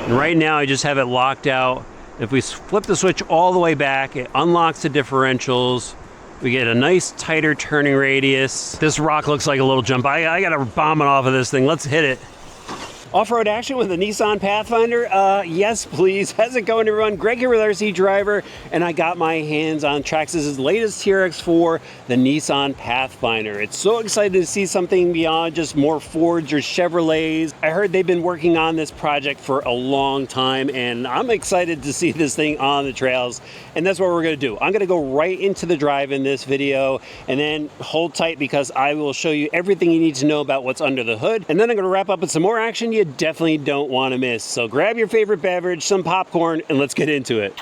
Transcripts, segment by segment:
And right now I just have it locked out. If we flip the switch all the way back, it unlocks the differentials. We get a nice tighter turning radius. This rock looks like a little jump. I got to bomb it off of this thing. Let's hit it. Off-road action with the Nissan Pathfinder? Yes, please. How's it going, everyone? Greg here with RC Driver, and I got my hands on Traxxas' latest TRX4, the Nissan Pathfinder. It's so excited to see something beyond just more Fords or Chevrolets. I heard they've been working on this project for a long time, and I'm excited to see this thing on the trails, and that's what we're going to do. I'm going to go right into the drive in this video, and then hold tight because I will show you everything you need to know about what's under the hood, and then I'm going to wrap up with some more action you definitely don't want to miss. So grab your favorite beverage, some popcorn, and let's get into it.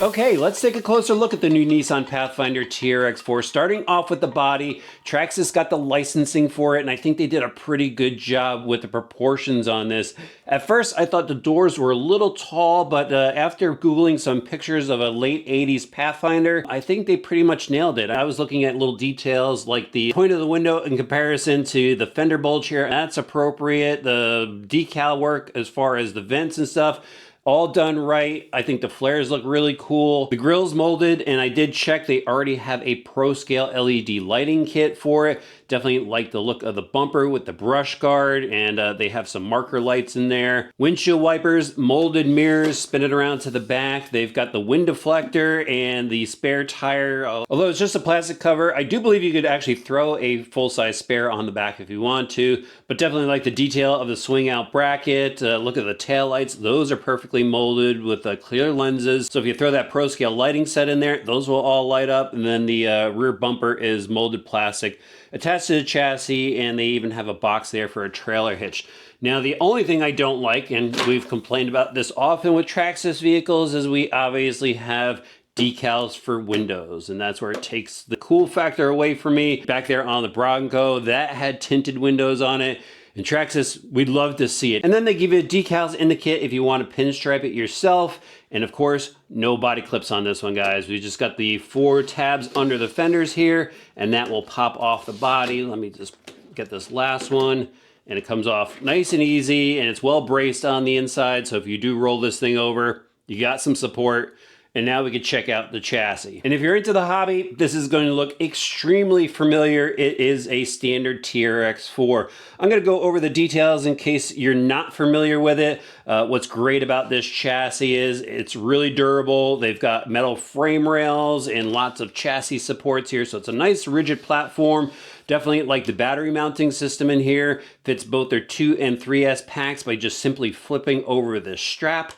Okay, let's take a closer look at the new Nissan Pathfinder TRX4. Starting off with the body, Traxxas got the licensing for it, and I think they did a pretty good job with the proportions on this. At first, I thought the doors were a little tall, but after Googling some pictures of a late 80s Pathfinder, I think they pretty much nailed it. I was looking at little details like the point of the window in comparison to the fender bulge here. That's appropriate. The decal work as far as the vents and stuff, all done right. I think the flares look really cool. The grill's molded, and I did check. They already have a Pro Scale LED lighting kit for it. Definitely like the look of the bumper with the brush guard, and they have some marker lights in there. Windshield wipers, molded mirrors, spin it around to the back. They've got the wind deflector and the spare tire. Although it's just a plastic cover, I do believe you could actually throw a full-size spare on the back if you want to, but definitely like the detail of the swing-out bracket. Look at the taillights. Those are perfectly molded with clear lenses. So if you throw that Pro Scale lighting set in there, those will all light up. And then the rear bumper is molded plastic attached to the chassis, and they even have a box there for a trailer hitch. Now, the only thing I don't like, and we've complained about this often with Traxxas vehicles, is we obviously have decals for windows, and that's where it takes the cool factor away from me. Back there on the Bronco, that had tinted windows on it. And Traxxas, we'd love to see it. And then they give you decals in the kit if you want to pinstripe it yourself. And of course, no body clips on this one, guys. We just got the 4 tabs under the fenders here, and that will pop off the body. Let me just get this last one. And it comes off nice and easy, and it's well braced on the inside. So if you do roll this thing over, you got some support. And now we can check out the chassis. And if you're into the hobby, this is going to look extremely familiar. It is a standard TRX4. I'm going to go over the details in case you're not familiar with it. What's great about this chassis is it's really durable. They've got metal frame rails and lots of chassis supports here. So it's a nice rigid platform. Definitely like the battery mounting system in here. Fits both their 2 and 3S packs by just simply flipping over the strap.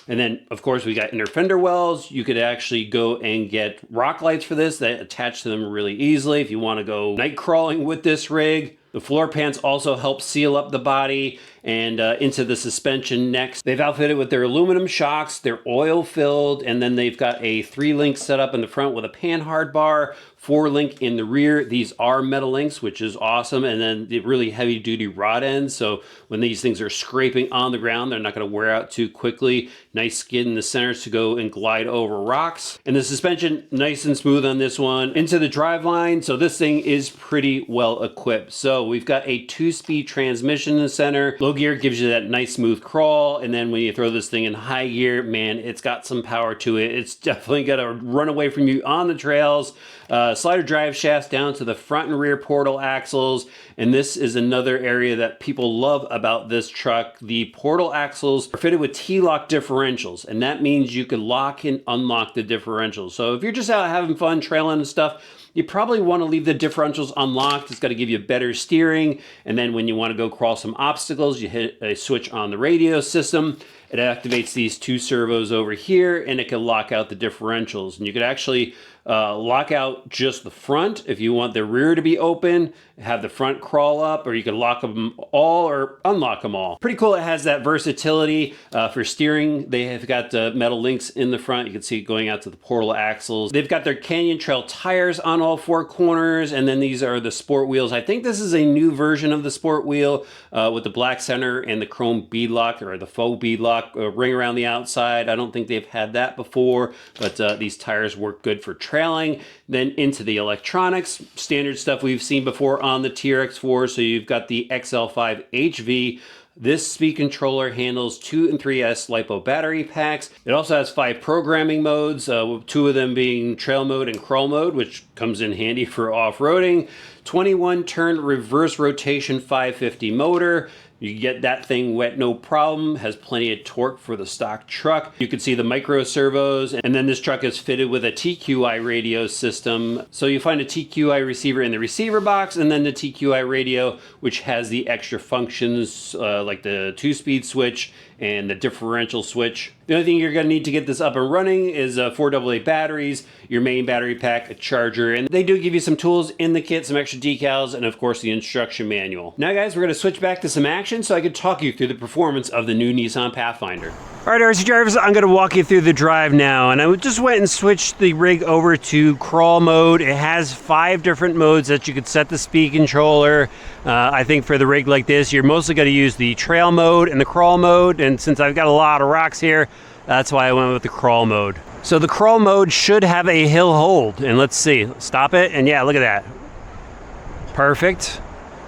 And then, of course, we got inner fender wells. You could actually go and get rock lights for this that attach to them really easily if you want to go night crawling with this rig. The floor pans also help seal up the body. and into the suspension next. They've outfitted with their aluminum shocks, they're oil filled, and then they've got a 3-link setup in the front with a panhard bar, 4-link in the rear. These are metal links, which is awesome, and then the really heavy duty rod ends, so when these things are scraping on the ground, they're not going to wear out too quickly. Nice skid in the centers to go and glide over rocks. And the suspension, nice and smooth on this one. Into the driveline, so this thing is pretty well equipped. So we've got a 2-speed transmission in the center. Low gear gives you that nice smooth crawl, and then when you throw this thing in high gear, man, it's got some power to it. It's definitely got to run away from you on the trails. Slider drive shafts down to the front and rear portal axles, and this is another area that people love about this truck. The portal axles are fitted with T-lock differentials, and that means you can lock and unlock the differentials. So if you're just out having fun trailing and stuff, you probably want to leave the differentials unlocked. It's got to give you better steering, and then when you want to go cross some obstacles, you hit a switch on the radio system. It activates these 2 servos over here, and it can lock out the differentials. And you could actually lock out just the front if you want the rear to be open, have the front crawl up, or you can lock them all or unlock them all. Pretty cool. It has that versatility for steering. They have got metal links in the front. You can see it going out to the portal axles. They've got their Canyon Trail tires on all 4 corners, and then these are the sport wheels. I think this is a new version of the sport wheel with the black center and the chrome beadlock, or the faux beadlock ring around the outside. I don't think they've had that before, but these tires work good for trailing. Then into the electronics, standard stuff we've seen before on the TRX4. So you've got the XL5 HV. This speed controller handles 2 and 3S LiPo battery packs. It also has 5 programming modes, 2 of them being trail mode and crawl mode, which comes in handy for off-roading. 21 turn reverse rotation 550 motor. You get that thing wet, no problem. Has plenty of torque for the stock truck. You can see the micro servos, and then this truck is fitted with a TQI radio system. So you find a TQI receiver in the receiver box, and then the TQI radio, which has the extra functions like the 2-speed switch and the differential switch. The only thing you're going to need to get this up and running is 4 AA batteries, your main battery pack, a charger, and they do give you some tools in the kit, some extra decals, and of course the instruction manual. Now guys, we're going to switch back to some action so I can talk you through the performance of the new Nissan Pathfinder. All right, RC drivers, I'm going to walk you through the drive now, and I just went and switched the rig over to crawl mode. It has 5 different modes that you could set the speed controller. I think for the rig like this, you're mostly going to use the trail mode and the crawl mode, and since I've got a lot of rocks here, that's why I went with the crawl mode. So the crawl mode should have a hill hold, and let's see, stop it, and yeah, look at that. Perfect.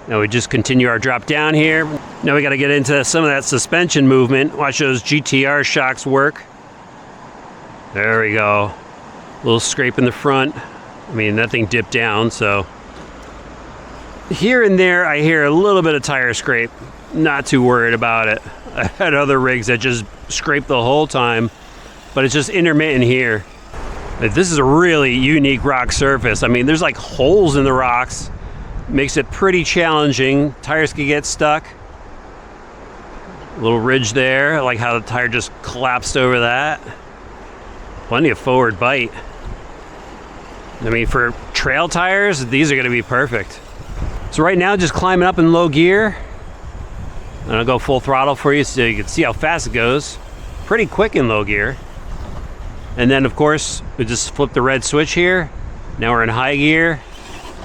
Now we just continue our drop down here. Now we got to get into some of that suspension movement. Watch those GTR shocks work. There we go. A little scrape in the front. I mean, that thing dipped down, so. Here and there, I hear a little bit of tire scrape. Not too worried about it. I had other rigs that just scrape the whole time, but it's just intermittent here. This is a really unique rock surface. I mean, there's like holes in the rocks. Makes it pretty challenging. Tires can get stuck. A little ridge there. I like how the tire just collapsed over that. Plenty of forward bite. I mean, for trail tires, these are going to be perfect. So right now, just climbing up in low gear. And I'll go full throttle for you so you can see how fast it goes. Pretty quick in low gear. And then, of course, we just flip the red switch here. Now we're in high gear.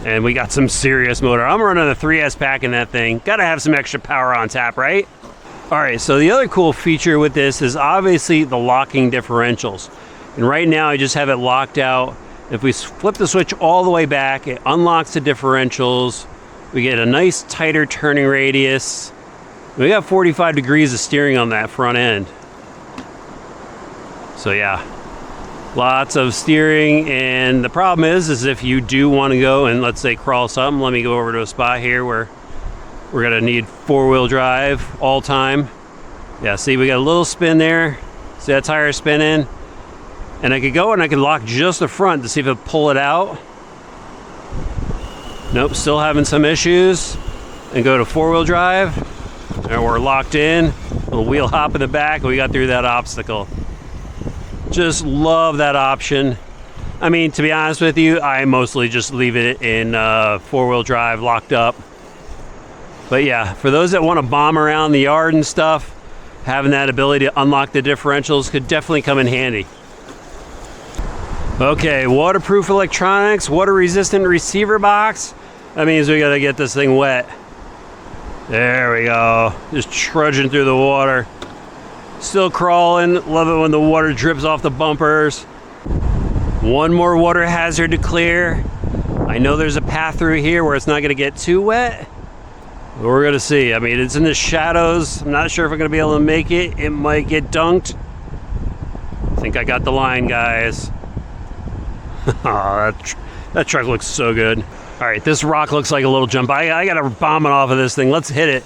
And we got some serious motor. I'm running a 3S pack in that thing. Gotta have some extra power on tap, right? All right, so the other cool feature with this is obviously the locking differentials. And right now I just have it locked out. If we flip the switch all the way back, it unlocks the differentials. We get a nice tighter turning radius. We got 45 degrees of steering on that front end. So yeah. Lots of steering, and the problem is if you do want to go and let's say crawl something, let me go over to a spot here where we're gonna need 4-wheel drive all time. Yeah, see, we got a little spin there. See that tire spinning? And I could go and I could lock just the front to see if it pull it out. Nope, still having some issues. And go to 4-wheel drive, and we're locked in. A little wheel hop in the back, and we got through that obstacle. Just love that option. I mean, to be honest with you, I mostly just leave it in 4-wheel drive locked up. But yeah, for those that want to bomb around the yard and stuff, having that ability to unlock the differentials could definitely come in handy. Okay, waterproof electronics, water-resistant receiver box. That means we gotta get this thing wet. There we go. Just trudging through the water. Still crawling. Love it when the water drips off the bumpers. One more water hazard to clear. I know there's a path through here where it's not gonna get too wet. But we're gonna see. I mean, it's in the shadows. I'm not sure if I'm gonna be able to make it. It might get dunked. I think I got the line, guys. Oh, that truck looks so good. All right, this rock looks like a little jump. I got to bomb it off of this thing. Let's hit it.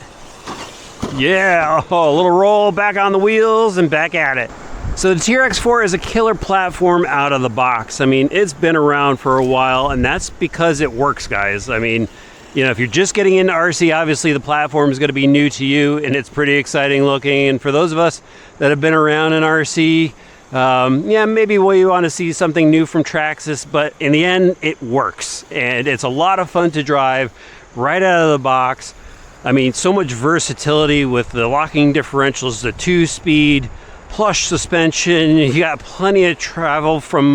Yeah, oh, a little roll, back on the wheels, and back at it. So the TRX4 is a killer platform out of the box. I mean, it's been around for a while, and that's because it works, guys. I mean, you know, if you're just getting into RC, obviously the platform is going to be new to you, and it's pretty exciting looking. And for those of us that have been around in RC, yeah, maybe we want to see something new from Traxxas, but in the end, it works. And it's a lot of fun to drive right out of the box. I mean, so much versatility with the locking differentials, the 2-speed, plush suspension. You got plenty of travel from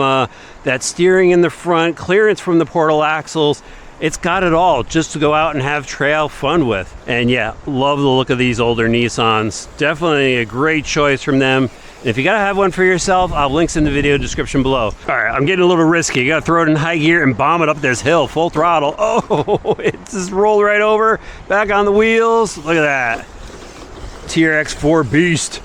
that steering in the front, clearance from the portal axles. It's got it all just to go out and have trail fun with. And yeah, love the look of these older Nissans. Definitely a great choice from them. If you gotta have one for yourself, I'll have links in the video description below. All right, I'm getting a little risky. You gotta throw it in high gear and bomb it up this hill, full throttle. Oh, it just rolled right over, back on the wheels. Look at that. TRX4 beast.